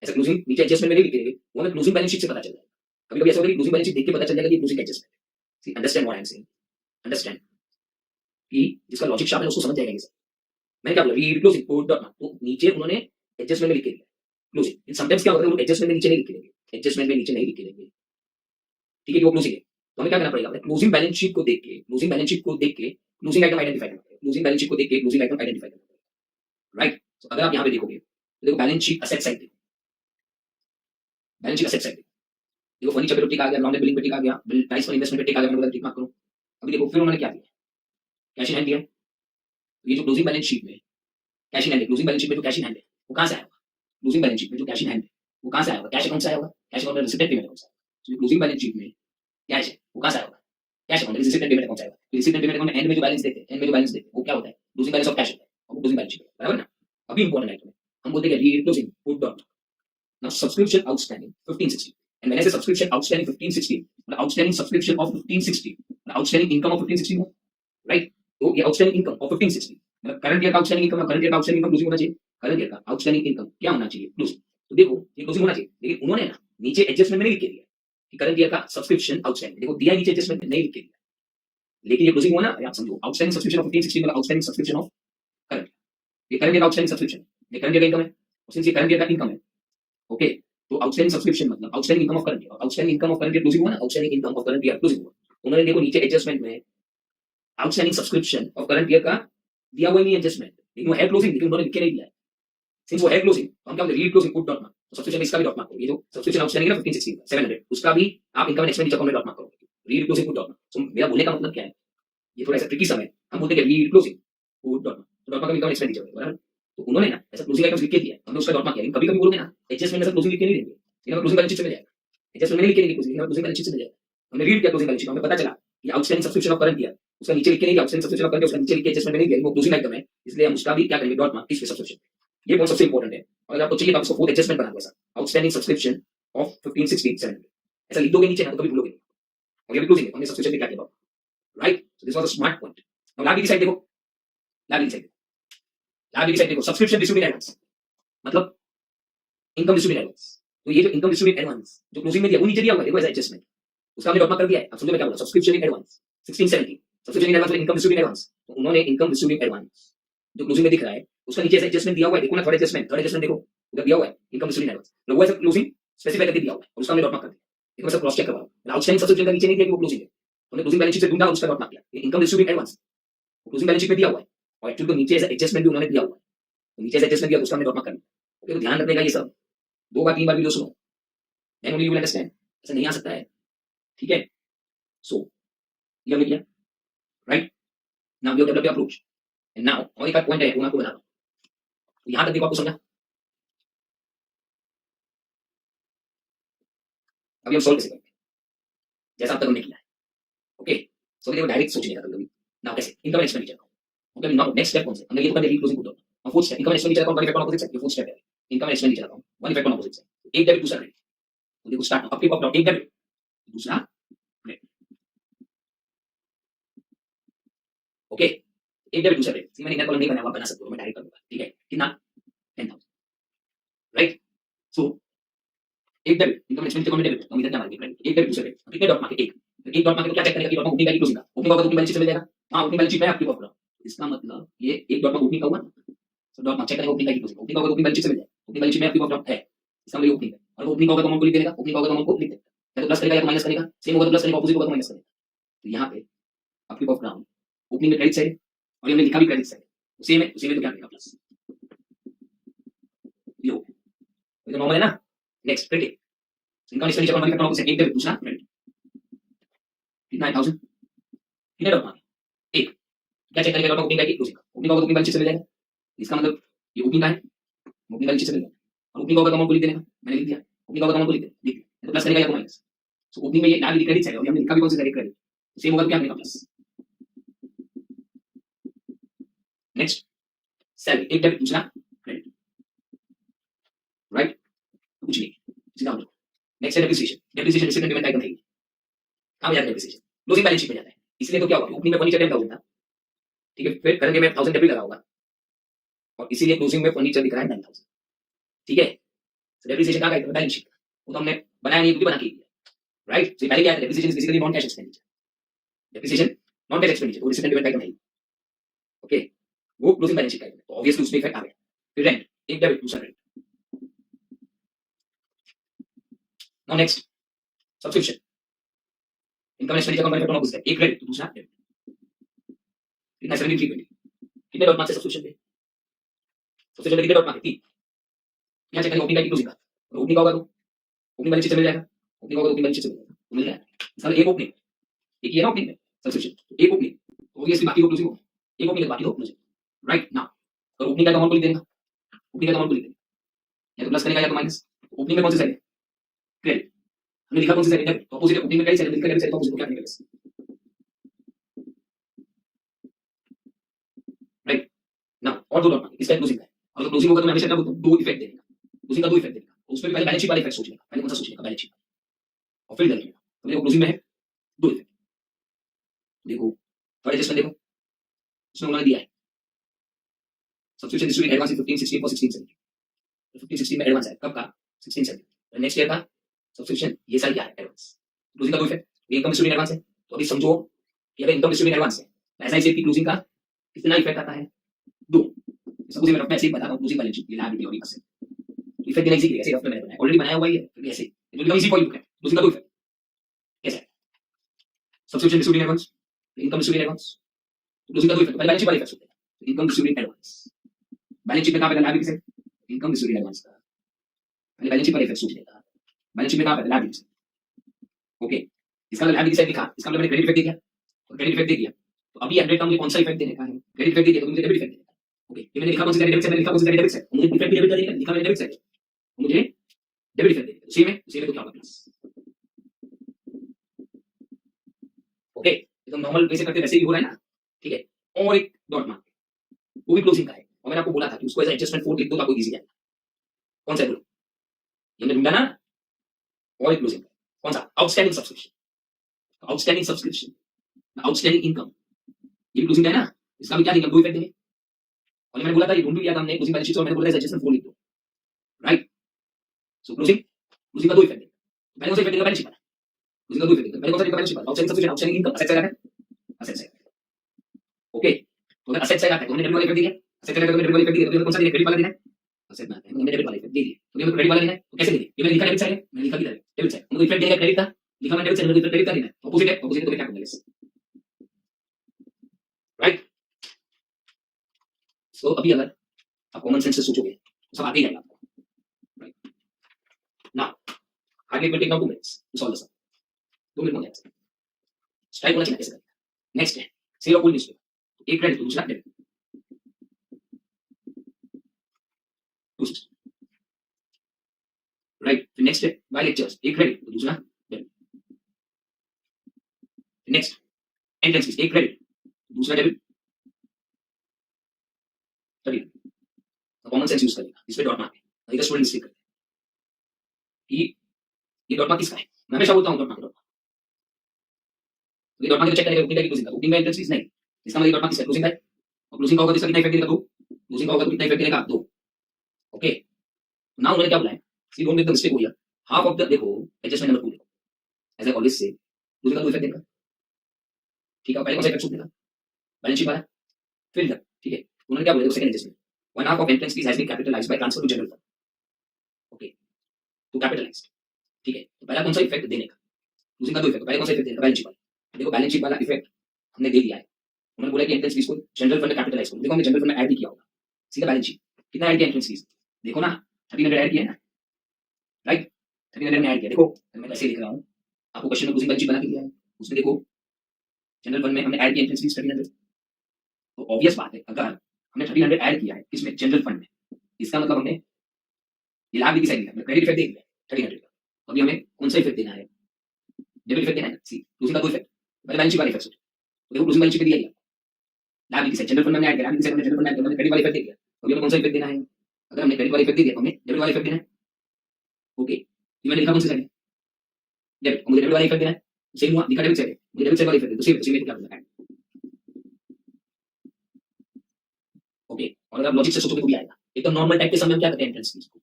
ऐसा क्लोजिंग नीचे एडजस्टमेंट में नहीं लिख के देंगे, वो हमें क्लोजिंग बैलेंस शीट से पता चल जाएगा। कभी कभी ऐसा होता है कि क्लोजिंग बैलेंस शीट देख के पता चल जाएगा कि क्लोजिंग एडजस्टमेंट है। See understand what I am saying, understand कि जिसका लॉजिक शार्प है उसको समझ जाएगा ये सब। मैंने क्या बोला, read closing put dot mark, तो नीचे उन्होंने एडजस्टमेंट में लिख के दिया क्लोजिंग। समटाइम्स क्या होता है वो एडजस्टमेंट में नीचे नहीं लिख के देंगे, एडजस्टमेंट में नीचे नहीं लिख के देंगे, ठीक है, वो क्लोजिंग है। तो हमें क्या करना पड़ेगा, क्लोजिंग बैलेंस शीट को देख के क्लोजिंग आइटम आइडेंटिफाई करना पड़ेगा, क्लोजिंग बैलेंस शीट को देख के क्लोजिंग आइटम आइडेंटिफाई करना पड़ेगा, राइट। तो अगर आप यहाँ पे देखोगे तो देखो बैलेंस शीट असेट साइड, देखो बैलेंस शीट असेट साइड, देखो फर्नीचर पे टिक आ गया, लॉन्ग बिलिंग पे टिक आ गया, बिल प्राइस फॉर इन्वेस्टमेंट पे टिक आ गया, मैंने टिक मार्क करो। अभी देखो फिर उन्होंने क्या दिया, कैश इन हैंड दिया। ये जो क्लोजिंग बैलेंस शीट में कैश इन हैंड है, क्लोजिंग बैलेंस शीट में जो कैश इन हैंड है वो कहां से आया होगा, क्लोजिंग बैलेंस शीट में जो कैश इन हैंड है वो कहां से आया होगा, कैश अकाउंट से आया होगा, कैश अकाउंट में रिसीटेड पेमेंट अकाउंट से। तो क्लोजिंग बैलेंस शीट में कैश है वो कहां से आया होगा, कैश अकाउंट में रिसीटेड पेमेंट अकाउंट से आएगा। रिसीटेड पेमेंट अकाउंट में एंड में जो बैलेंस देखते हैं, एंड में जो बैलेंस देखते हैं वो क्या होता है, क्लोजिंग बैलेंस ऑफ कैश होता है, और वो क्लोजिंग बैलेंस शीट बराबर ना। अभी इंपॉर्टेंट आइटम है, हम बोलते हैं read closing put dot. Now subscription outstanding 1560 and when I से सब्सक्रिप्शन आउटस्टैंडिंग 1560, मतलब आउटस्टैंडिंग सब्सक्रिप्शन ऑफ 1560, मतलब आउटस्टैंडिंग इनकम ऑफ 1560, राइट। तो ये आउटस्टैंडिंग इनकम ऑफ 1560 मतलब करंट ईयर का आउटस्टैंडिंग इनकम, करंट ईयर का आउटस्टैंडिंग इनकम क्लोजिंग होना चाहिए, करंट ईयर का आउटस्टैंडिंग इनकम क्या होना चाहिए, क्लोजिंग। तो देखो ये क्लोजिंग होना चाहिए, लेकिन उन्होंने ना नीचे एडजस्टमेंट में नहीं लिख के दिया कि करंट ईयर का सब्सक्रिप्शन आउटस्टैंडिंग, देखो दिया नीचे एडजस्टमेंट में नहीं लिख के दिया, लेकिन ये क्लोजिंग हुआ ना, आप समझो आउटस्टैंडिंग सब्सक्रिप्शन ऑफ 1560 मतलब आउटस्टैंडिंग सब्सक्रिप्शन ऑफ करंट, ये करंट ईयर का आउटस्टैंडिंग सब्सक्रिप्शन, ये करंट ईयर का इनकम है, सिंस ये करंट ईयर का इनकम है, ओके। तो आउटस्टैंडिंग सब्सक्रिप्शन मतलब outstanding income of current year, outstanding income of current year closing हुआ ना, outstanding income of current year closing हुआ। उन्होंने देखो नीचे एडजस्टमेंट में outstanding subscription of current year का दिया हुआ नहीं एडजस्टमेंट, लेकिन वो है क्लोजिंग, लेकिन उन्होंने लिख के नहीं दिया है। सिंस वो है क्लोजिंग तो हम क्या बोलते हैं, read closing put dot mark. तो सब्सक्रिप्शन इसका भी डॉट मार्क करो, ये जो सब्सक्रिप्शन आउटस्टैंडिंग है ना 1560 700 उसका भी आप इनकम एंड एक्सपेंडिचर अकाउंट में डॉट मार्क करो, read closing put dot mark. तो मेरा बोलने का मतलब क्या है, ये थोड़ा सा ट्रिकी समय है, हम बोलते हैं read closing put dot mark, तो डॉट मार्क इनकम एक्सपेंडिचर है बराबर। तो उन्होंने ना ऐसा क्लोजिंग आइटम्स लिख के दिया, हमने उसका डॉट मार्क किया। कभी कभी बोलोगे ना एडजस्टमेंट में ऐसा क्लोजिंग लिख के नहीं देंगे, लेकिन क्लोजिंग बैलेंस शीट से मिल जाएगा, एडजस्टमेंट में नहीं लिख के नहीं क्लोजिंग, क्लोजिंग बैलेंस शीट से मिल जाएगा। हमने रीड किया क्लोजिंग बैलेंस शीट, हमें पता चला ये outstanding subscription of current year, उसका नीचे लिख के नहीं दिया, आउटस्टैंडिंग सब्सक्रिप्शन ऑफ करंट उसका नीचे लिख के एडजस्टमेंट में नहीं दिया, वो क्लोजिंग आइटम है, इसलिए हम उसका भी क्या करेंगे डॉट मार्क इसके सब्सक्रिप्शन। ये पॉइंट सबसे इंपॉर्टेंट है, और अगर आपको चाहिए तो आप उसको फोर्थ एडजस्टमेंट बना दो ऐसा, आउटस्टैंडिंग सब्सक्रिप्शन ऑफ 1560 700 ऐसा लिख दोगे नीचे ना, तो कभी भूलोगे नहीं। और ये भी क्लोजिंग है, हमने सब्सक्रिप्शन पे क्या किया, right. So this was a smart point. Now liability side देखो, लायबिलिटी साइड, लायबिलिटी साइड देखो, सब्सक्रिप्शन डिस्ट्रीब्यूटेड एडवांस मतलब इनकम डिस्ट्रीब्यूटेड एडवांस। तो ये जो इनकम डिस्ट्रीब्यूटेड एडवांस जो क्लोजिंग में दिया वो नीचे दिया हुआ है, देखो ऐसा एडजस्टमेंट, उसका हमने डॉट मार्क कर दिया है। अब समझो मैं क्या बोल रहा हूं, subscription in advance 1670, subscription in advance income distributed advance, तो उन्होंने इनकम डिस्ट्रीब्यूटेड एडवांस जो क्लोजिंग में दिख रहा है उसका नीचे ऐसा एडजस्टमेंट दिया हुआ है, देखो ना थर्ड एडजस्टमेंट देखो उधर दिया हुआ है इनकम डिस्ट्रीब्यूटेड एडवांस, तो वो ऐसा क्लोजिंग स्पेसिफाई करके दिया हुआ है और उसका हमने डॉट मार्क कर दिया। देखो मैं सब क्रॉस चेक कर रहा हूं, आउटस्टैंडिंग सब्सक्रिप्शन का नीचे नहीं दिया कि वो क्लोजिंग है, हमने क्लोजिंग बैलेंस शीट से ढूंढा और उसका डॉट मार्क किया, ये income distributed advance closing balance sheet में दिया हुआ है, और एक्चुअली तो नीचे ऐसा एडजस्टमेंट भी उन्होंने दिया हुआ है, तो नीचे ऐसा एडजस्टमेंट दिया तो उसका हमने डॉट मार्क कर दिया। ओके, तो ध्यान रखने का ये सब, दो बार तीन बार वीडियो सुनो, then only you will understand, ऐसा नहीं आ सकता है, ठीक है। सो ये हमने किया, right. Now we have developed approach and now और एक पॉइंट है वो मैं आपको बता रहा हूं, तो यहां तक देखो आपको समझा। अभी हम सॉल्व कैसे करेंगे, जैसा अब तक हमने किया है, ओके। सो देखो डायरेक्ट सोचने का कभी, नाउ कैसे income expenditure, okay. Now next step कौन सा, हमने ये तो कर दिया रीड क्लोजिंग पुट और fourth step income expenditure account one effect on opposite side, ये फोर्थ स्टेप है income expenditure account one effect on opposite side, एक डेबिट दूसरा क्रेडिट। तो देखो स्टार्ट आपके पास एक डेबिट दूसरा क्रेडिट, ओके। एक डेबिट दूसरा क्रेडिट, मैंने इनर कॉलम नहीं बनाया, आप बना सकते हो, मैं डायरेक्ट करूंगा, ठीक है। कितना 10,000, राइट। सो एक डेबिट इनकम एक्सपेंडिचर अकाउंट में डेबिट, हम इधर क्या मारेंगे क्रेडिट, एक डेबिट दूसरा क्रेडिट, कितने डॉट मार्के एक डॉट मार्के तो क्या चेक करेगा कि डॉट मार्क ओपनिंग का क्लोजिंग का, ओपनिंग होगा तो ओपनिंग बैलेंस शीट से मिल जाएगा, हां ओपनिंग बैलेंस शीट में आपकी प्रॉफिट, इसका मतलब ये एक डॉट मार्क ओपनिंग का हुआ ना, तो डॉट मार्क चेक करेगा ओपनिंग का क्लोजिंग, ओपनिंग होगा तो ओपनिंग बैलेंस शीट से मिल जाएगा, ओपनिंग बैलेंस शीट में आपकी प्रॉफिट है, इसका मतलब ये ओपनिंग है, और ओपनिंग होगा तो अमाउंट को लिख देगा, ओपनिंग होगा तो अमाउंट को लिख देगा, या तो प्लस करेगा या तो माइनस करेगा, सेम होगा तो प्लस करेगा, ऑपोजिट होगा तो माइनस करेगा। तो यहाँ पे आपकी प्रॉफिट नाउ ओपनिंग में क्रेडिट साइड और हमने लिखा भी क्रेडिट साइड, सेम है, सेम है तो क्या करेगा प्लस, ये हो गया, तो नॉर्मल है ना। Next credit income expenditure account में से एक डेबिट दूसरा क्रेडिट, कितना 8000, कितने डॉट मार्क एक, क्या चेक करेगा डॉट ओपनिंग का क्लोजिंग का, ओपनिंग होगा तो ओपनिंग बैलेंस शीट से मिल जाएगा, इसका मतलब ये ओपनिंग का है, ओपनिंग बैलेंस शीट से मिल जाएगा, और ओपनिंग होगा तो अमाउंट को लिख देगा, मैंने लिख दिया, ओपनिंग होगा तो अमाउंट को लिख दिया, तो प्लस करेगा या तो माइनस। सो ओपनिंग में ये लायबिलिटी क्रेडिट साइड है और हमने लिखा भी कौन सा डायरेक्ट क्रेडिट, सेम होगा तो क्या करेगा प्लस। नेक्स्ट सैलरी एक डेबिट दूसरा क्रेडिट, राइट, कुछ नहीं सीधा हम। नेक्स्ट है depreciation, depreciation receivable payment item है, कहां जाता है डेप्रिसिएशन, क्लोजिंग बैलेंस शीट में जाता है, इसलिए तो क्या हुआ ओपनिंग में फर्नीचर 10,000 था, ठीक है, फिर करंट में 1000 डेप्री लगा होगा और इसीलिए क्लोजिंग में फर्नीचर दिख रहा है 9000, ठीक है। डेप्रिसिएशन कहां का बैलेंस शीट, वो तो हमने बनाया नहीं, बना के दिया, राइट। तो पहले क्या है, depreciation is basically non cash expenditure, depreciation non cash expenditure वो रिसीवेबल पेमेंट आइटम है, ओके, वो क्लोजिंग बैलेंस शीट का है, तो ऑब्वियसली उसमें इफेक्ट आ गया। फिर रेंट एक डेबिट दूसरा credit, now next subscription income expenditure company का ऑपोजिट है, एक क्रेडिट तो दूसरा डेबिट। कितना 7320 कितने डॉट मार्क से सब्स्टिट्यूशन दे, सबसे पहले कितने डॉट मार्क है 3। यहां चेक करेंगे ओपनिंग का क्लोजिंग का, ओपनिंग का होगा तो ओपनिंग बैलेंस शीट से मिल जाएगा, ओपनिंग होगा तो ओपनिंग बैलेंस शीट से मिल जाएगा, तो मिल जाएगा। सर एक ओपनिंग, एक ये ना ओपनिंग में सब्स्टिट्यूशन, एक ओपनिंग ऑब्वियसली बाकी को क्लोजिंग होगा, एक ओपनिंग है बाकी को क्लोजिंग, राइट नाउ। और ओपनिंग का अमाउंट को लिख देंगे, ओपनिंग का अमाउंट को लिख देंगे, या तो प्लस करेगा या तो माइनस। ओपनिंग में कौन सी साइड है, क्रेडिट, हमने लिखा कौन सी साइड है, तो ऑपोजिट ओपनिंग में क्रेडिट साइड, लिखा क्रेडिट साइड, तो ऑपोजिट को क्या करेंगे, राइट नाउ। और दो डॉट मार्क इसका क्लोजिंग है, और तो क्लोजिंग होगा तो मैं हमेशा क्या बोलता हूं, दो इफेक्ट देगा, क्लोजिंग का दो इफेक्ट देगा, तो उसमें पहले बैलेंस शीट वाला इफेक्ट सोचेगा, पहले कौन सा सोचेगा, बैलेंस शीट और फिर देखिएगा, तो देखो क्लोजिंग में है दो इफेक्ट, देखो थर्ड एडजस्टमेंट देखो, उसमें उन्होंने दिया है सब्स्टिट्यूशन डिस्ट्रीब्यूट एडवांस 15 16 फॉर 16 17, 15 16 में एडवांस है कब का 16 17, नेक्स्ट ईयर का सब्स्टिट्यूशन ये साल क्या है एडवांस, क्लोजिंग का दो इफेक्ट, इनकम डिस्ट्रीब्यूट एडवांस है, तो अभी समझो कि अगर इनकम डिस्ट्रीब्यूट एडवांस है ऐसा ही क्लोजिंग का कितना इफेक्ट आता है, दो। सपोज मैं ऐसे ही बता रहा हूं क्लोजिंग बैलेंस शीट लायबिलिटी और इनकम से इफेक्ट देना इजी है, ऐसे मैंने बनाया ऑलरेडी बनाया हुआ ही है, फिर ऐसे तो एकदम इजी फॉर यू है क्लोजिंग का दो इफेक्ट कैसे है, substitution distribute advance, income distribute advance, closing का दो इफेक्ट, पहले बैलेंस शीट वाला इफेक्ट होता है, income distribute advance, balance sheet में कहां पे लायबिलिटी से इनकम डिस्ट्रीब्यूट एडवांस का, पहले बैलेंस शीट वाला इफेक्ट सोच लेगा, बैलेंस शीट में कहां पे लायबिलिटी से, ओके इसका लायबिलिटी साइड लिखा, इसका मतलब मैंने क्रेडिट इफेक्ट दे दिया, और क्रेडिट इफेक्ट दे दिया, तो अभी 100 का मुझे कौन सा इफेक्ट देने का है, क्रेडिट इफेक्ट दे दिया तो मुझे डेबिट इफेक्ट देना है, ओके ये मैंने लिखा कौन सा डेबिट साइड, मैंने लिखा कौन सा डेबिट साइड, मुझे इफेक्ट डेबिट का लिखा मैंने डेबिट साइड, मुझे डेबिट इफेक्ट देना है, सेम है तो क्या होगा प्लस, ओके एकदम नॉर्मल वैसे करते वैसे ही हो रहा है ना, ठीक है। और एक डॉट मार्क वो भी क्लोजिंग का है, और मैंने आपको बोला था कि उसको एज एडजस्टमेंट 4 लिख दो तो आपको इजी है, कौन सा है बोलो, ये मैंने ढूंढा ना, और एक क्लोजिंग कौन सा, outstanding subscription, outstanding subscription, outstanding income, ये भी क्लोजिंग है ना, इसका भी क्या देंगे, दो इफेक्ट देंगे, और मैंने बोला था ये ढूंढ लिया था हमने क्लोजिंग बैलेंस शीट, और मैंने बोला था एडजस्टमेंट 4 लिख दो, राइट। सो क्लोजिंग का दो इफेक्ट देंगे, पहले कौन सा इफेक्ट देगा, बैलेंस शीट वाला, क्लोजिंग का दो इफेक्ट देंगे, पहले कौन सा देगा, बैलेंस शीट वाला, outstanding subscription, outstanding income, asset side है, असेट साइड, ओके तो अगर असेट साइड आता है तो हमने डेबिट वाला इफेक्ट दिया, असेट साइड का डेबिट वाला इफेक्ट दिया, तो कौन सा देना, क्रेडिट वाला देना है, असेट में आता है हमने डेबिट वाला इफेक्ट दे दिया, तो हमें क्रेडिट वाला देना है, तो कैसे देंगे, ये मैंने लिखा डेबिट साइड है, मैंने लिखा किधर है, डेबिट साइड, हमको इफेक्ट देगा क्रेडिट का, लिखा मैंने डेबिट साइड, मुझे क्रेडिट का देना है, ऑपोजिट है, ऑपोजिट तो क्या करेंगे, राइट। सो अभी अगर आप कॉमन सेंस से सोचोगे तो सब आते ही जाएगा आपको, right now hardly it will take now 2 minutes to solve the sum, 2 minute में हो जाएगा, स्ट्राइक होना चाहिए कैसे करेंगे, नेक्स्ट है सेल ऑफ ओल्ड न्यूज़पेपर, एक क्रेडिट तो दूसरा डेबिट, राइट। फिर नेक्स्ट है बाय लेक्चर्स, एक क्रेडिट तो दूसरा डेबिट, नेक्स्ट एंट्रेंस फीस, एक क्रेडिट दूसरा डेबिट, तभी कॉमन सेंस यूज करेगा, इस पे डॉट मार्क है, अधिकतर स्टूडेंट मिस्टेक करते हैं कि ये डॉट मार्क किसका है, मैं हमेशा बोलता हूं डॉट मार्क, ये डॉट मार्क चेक करेगा, ओपनिंग का क्लोजिंग का, ओपनिंग में एंट्रेंस फीस नहीं, इसका मतलब डॉट मार्क किसका क्लोजिंग का है, और क्लोजिंग का होगा तो इसका कितना इफेक्ट देगा, 2, क्लोजिंग का होगा तो कितना इफेक्ट देगा, 2, ओके। नाउ उन्होंने क्या बोला है, see don't make the mistake हुआ, हाफ ऑफ द देखो एडजस्टमेंट नंबर 2 देखो, as I always say closing का 2 इफेक्ट देगा, ठीक है, पहले कौन सा इफेक्ट देगा, बैलेंस शीट वाला, फिर इधर, ठीक है, उन्होंने क्या बोला, second adjustment, one half of entrance fees has been capitalised by transfer to general fund, okay to capitalised, ठीक है, तो पहला कौन सा इफेक्ट देने का, क्लोजिंग का 2 इफेक्ट, पहले कौन सा इफेक्ट देगा, बैलेंस शीट वाला, देखो बैलेंस शीट वाला इफेक्ट हमने दे दिया है, उन्होंने बोला कि एंट्रेंस फीस को जनरल फंड में कैपिटलाइज करो, देखो हमने जनरल फंड में ऐड भी किया होगा, सीधा बैलेंस शीट कितना ऐड किया एंट्रेंस फीस, देखो ना 1300 ऐड किया है ना, राइट 1300 में ऐड किया, देखो मैं ऐसे लिख रहा हूं, आपको क्वेश्चन में क्लोजिंग बैलेंस शीट बना के दिया है, उसमें देखो जनरल फंड में हमने ऐड किया एंट्रेंस फीस 1300, तो ऑब्वियस बात है अगर हमने 1300 ऐड किया है इसमें जनरल फंड में, इसका मतलब हमने ये लाभ की साइड लिखा, क्रेडिट इफेक्ट दे दिया 1300 का, तो अभी हमें कौन सा इफेक्ट देना है, डेबिट इफेक्ट देना है, सी क्लोजिंग का 2 इफेक्ट, पहले बैलेंस शीट वाला इफेक्ट, तो देखो क्लोजिंग बैलेंस शीट दिया गया, लाभ की साइड जनरल फंड में ऐड किया, लाभ की साइड में जनरल फंड में ऐड किया, हमने क्रेडिट वाला इफेक्ट दे दिया, अभी हमें कौन सा इफेक्ट देना है, अगर हमने क्रेडिट वाला इफेक्ट दे दिया तो हमें डेबिट वाला इफेक्ट देना है, ओके ये मैंने लिखा कौन सी साइड, डेबिट, मुझे डेबिट वाला इफेक्ट देना है, सेम हुआ, लिखा डेबिट साइड, मुझे डेबिट साइड वाला इफेक्ट, तो सेम क्या होगा, ओके। और अगर लॉजिक से सोचोगे तो भी आएगा, एकदम नॉर्मल टाइप के समय में क्या करते हैं एंट्रेंस फीस को,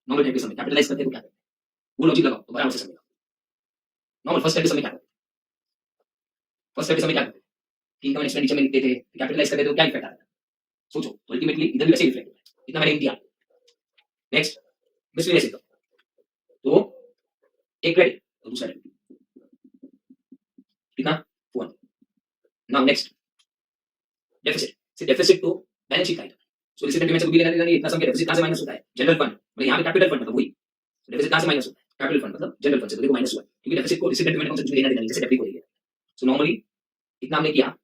नॉर्मल टाइप के समय कैपिटलाइज करते हैं तो क्या करते हैं, वो लॉजिक लगाओ तो बराबर से समझेगा, नॉर्मल फर्स्ट टाइप के समय क्या करते हैं, फर्स्ट टाइप के समय क्या करते हैं, इनकम एंड एक्सपेंडिचर में लिखते थे, कैपिटलाइज करते थे तो क्या इफेक्ट आता है, सोचो, तो अल्टीमेटली इधर भी वैसे इफेक्ट होता है, इतना मैंने दिया, नेक्स्ट मिसलेनियस इनकम, तो एक क्रेडिट और दूसरा डेबिट, नाउ नेक्स्ट डेफिसिट। से डेफिसिट तो बैलेंस शीट का item, so receipt and payment से भी लेना देना नहीं, इतना सम के डेफिसिट कहां से माइनस होता है, जनरल फंड, मतलब यहां पे कैपिटल फंड मतलब वही डेफिसिट कहां से माइनस होता है, कैपिटल फंड मतलब जनरल फंड से, तो देखो माइनस हुआ है, क्योंकि डेफिसिट को रिसीट एंड पेमेंट से कुछ लेना देना नहीं, जैसे डेबिट को ले लिया। सो नॉर्मली इतना हमने किया,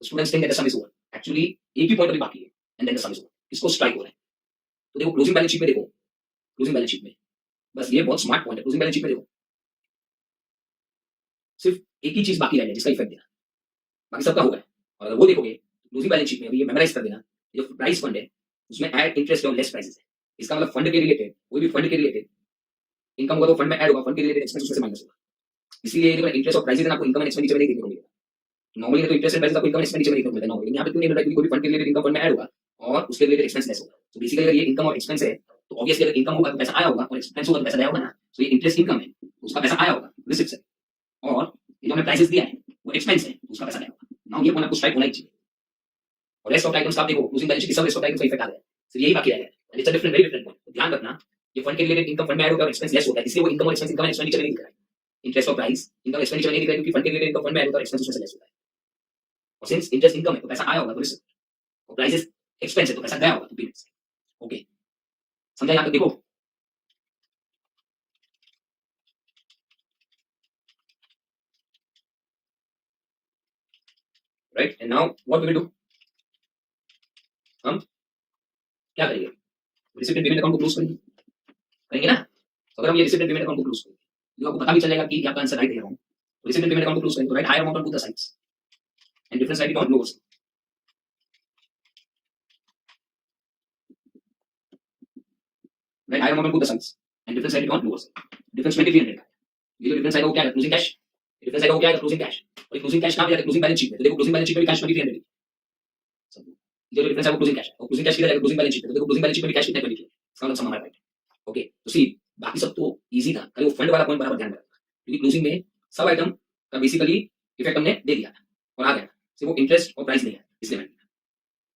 students think that the sum is over, actually एक ही पॉइंट अभी बाकी है and then the sum is over, इसको स्ट्राइक हो रहा है। तो देखो क्लोजिंग बैलेंस शीट में, देखो क्लोजिंग बैलेंस शीट में, बस ये बहुत स्मार्ट पॉइंट है, क्लोजिंग बैलेंस शीट में देखो सिर्फ एक ही चीज बाकी रह गया जिसका इफेक्ट देना, बाकी सबका होगा। और अगर वो देखोगे क्लोजिंग बैलेंस शीट में, अभी ये मेमोराइज कर देना, जो प्राइस फंड है उसमें add interest on less prices है, इसका मतलब फंड के रिलेटेड, कोई भी फंड के रिलेटेड इनकम होगा तो फंड में ऐड होगा, फंड के रिलेटेड एक्सपेंस उसमें से माइनस होगा। इसलिए देखो इंटरेस्ट और प्राइसेस आपको इनकम एंड एक्सपेंडिचर में देखने को मिलेगा। नॉर्मली तो इंटरेस्ट एंड प्राइसेस आपको इनकम एंड एक्सपेंडिचर में देखने को मिलेगा नॉर्मली, यहाँ पे क्यों नहीं मिल रहा है, क्योंकि कोई फंड के रिलेटेड इनकम फंड में ऐड होगा और उसके रिलेटेड एक्सपेंस लेस होगा। तो बेसिकली अगर ये इनकम और एक्सपेंस है तो ऑब्वियसली अगर इनकम होगा तो पैसा आया होगा और एक्सपेंस होगा तो पैसा गया होगा ना। तो ये इंटरेस्ट इनकम है तो उसका पैसा आया होगा रिसिप्ट से, और ये जो हमने प्राइसेस दिया है वो एक्सपेंस है तो उसका पैसा गया होगा। नाउ ये पॉइंट आपको स्ट्राइक होना ही चाहिए। और रेस्ट ऑफ आइटम्स का आप देखो क्लोजिंग बैलेंस शीट की सब रेस्ट ऑफ आइटम्स का इफेक्ट आ रहा है, सिर्फ यही बाकी रह गया है। It's a different, very different point, ध्यान रखना ये फंड के रिलेटेड इनकम फंड में ऐड होगा और एक्सपेंस लेस होता है, इसलिए वो इनकम और एक्सपेंस, इनकम एंड एक्सपेंडिचर नहीं दिख रहा है, इंटरेस्ट और प्राइस इनकम एक्सपेंडिचर नहीं दिख रहा है, क्योंकि फंड के रिलेटेड इनकम फंड में ऐड होगा और एक्सपेंस उसमें से लेस होता है। और सिंस इंटरेस्ट इनकम है तो पैसा आया होगा तो रिसिप्ट, और प्राइसेस एक्सपेंस है तो पैसा गया होगा तो पेमेंट। ओके, समझा यहाँ तक? देखो right, and now what we will do, हम क्या करेंगे, रिसिप्ट एंड पेमेंट अकाउंट को क्लोज करेंगे, करेंगे ना। तो अगर हम ये रिसिप्ट एंड पेमेंट अकाउंट को क्लोज करेंगे तो आपको पता भी चलेगा कि आपका आंसर राइट है या wrong. Receipt and payment account को क्लोज करेंगे तो write higher amount on both the sides and difference write on lower side, write higher amount on both the sides and difference write on lower side. Difference 2300 का है, ये जो difference आएगा वो क्या है, क्लोजिंग कैश, डिफरेंस आएगा वो क्या है, क्लोजिंग कैश। और क्लोजिंग कैश कहां पे जाएगा, क्लोजिंग बैलेंस शीट में। तो देखो क्लोजिंग बैलेंस शीट में भी कैश 2300 है, जो डिफरेंस है वो क्लोजिंग कैश है, और क्लोजिंग कैश किधर जाएगा, क्लोजिंग बैलेंस शीट में। तो देखो क्लोजिंग बैलेंस शीट में भी कैश कितना है, 2300, इसका मतलब सम हमारा राइट है। ओके, तो सी बाकी सब तो इजी था, खाली वो फंड वाला पॉइंट बराबर ध्यान रखना, क्योंकि क्लोजिंग में सब आइटम का बेसिकली इफेक्ट हमने दे दिया था और आ गया, सिर्फ वो इंटरेस्ट और प्राइस नहीं है, इसलिए मैंने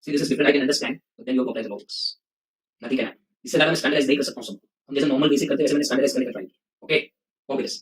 see this is different, I can understand, but then you apply the logics, nothing can. इससे ज्यादा मैं स्टैंडर्डाइज नहीं कर सकता हूँ सब, हम जैसे नॉर्मल बेसिक करते हैं वैसे मैंने स्टैंडर्डाइज करने का ट्राई किया। Okay, okay this